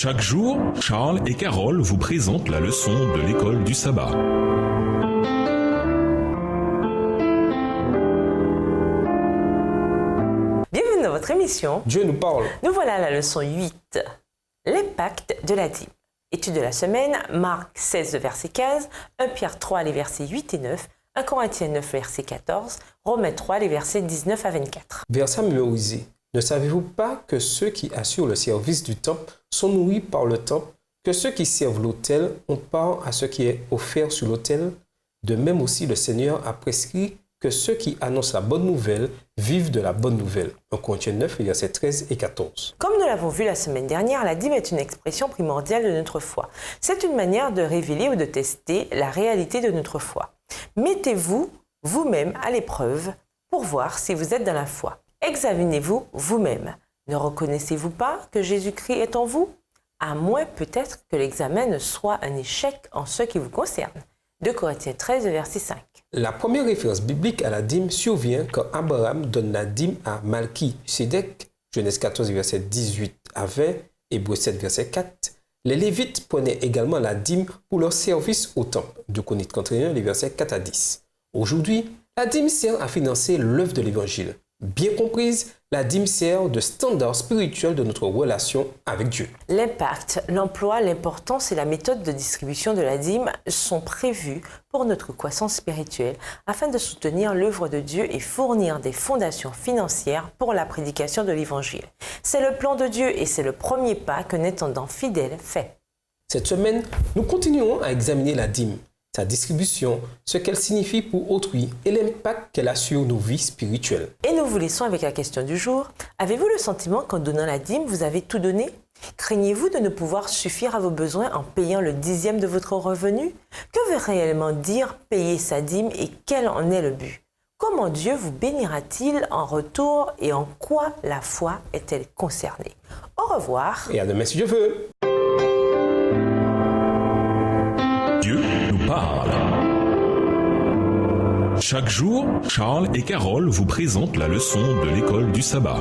Chaque jour, Charles et Carole vous présentent la leçon de l'école du sabbat. Bienvenue dans votre émission. Dieu nous parle. Nous voilà à la leçon 8. L'impact de la dîme. Étude de la semaine, Marc 16, verset 15, 1 Pierre 3, les versets 8 et 9, 1 Corinthiens 9, verset 14, Romains 3, les versets 19 à 24. Verset mémorisé. Ne savez-vous pas que ceux qui assurent le service du temple sont nourris par le temple, que ceux qui servent l'autel ont part à ce qui est offert sur l'autel? De même aussi le Seigneur a prescrit que ceux qui annoncent la bonne nouvelle vivent de la bonne nouvelle. 1 Corinthiens 9, versets 13 et 14. Comme nous l'avons vu la semaine dernière, la dîme est une expression primordiale de notre foi. C'est une manière de révéler ou de tester la réalité de notre foi. Mettez-vous vous-même à l'épreuve pour voir si vous êtes dans la foi. Examinez-vous vous-même. Ne reconnaissez-vous pas que Jésus-Christ est en vous? À moins peut-être que l'examen ne soit un échec en ce qui vous concerne. 2 Corinthiens 13, verset 5. La première référence biblique à la dîme survient quand Abraham donne la dîme à Malki-Sédek, Genèse 14, verset 18 à 20, Hébreux 7, verset 4. Les Lévites prenaient également la dîme pour leur service au temple, 2 Chroniques 31, les versets 4 à 10. Aujourd'hui, la dîme sert à financer l'œuvre de l'Évangile. Bien comprise, la dîme sert de standard spirituel de notre relation avec Dieu. L'impact, l'emploi, l'importance et la méthode de distribution de la dîme sont prévus pour notre croissance spirituelle afin de soutenir l'œuvre de Dieu et fournir des fondations financières pour la prédication de l'Évangile. C'est le plan de Dieu et c'est le premier pas qu'un intendant fidèle fait. Cette semaine, nous continuerons à examiner la dîme, sa distribution, ce qu'elle signifie pour autrui et l'impact qu'elle a sur nos vies spirituelles. Et nous vous laissons avec la question du jour. Avez-vous le sentiment qu'en donnant la dîme, vous avez tout donné? Craignez-vous de ne pouvoir suffire à vos besoins en payant le 10e de votre revenu? Que veut réellement dire payer sa dîme et quel en est le but? Comment Dieu vous bénira-t-il en retour et en quoi la foi est-elle concernée? Au revoir. Et à demain si Dieu veut. Dieu nous parle. Chaque jour, Charles et Carole vous présentent la leçon de l'école du sabbat.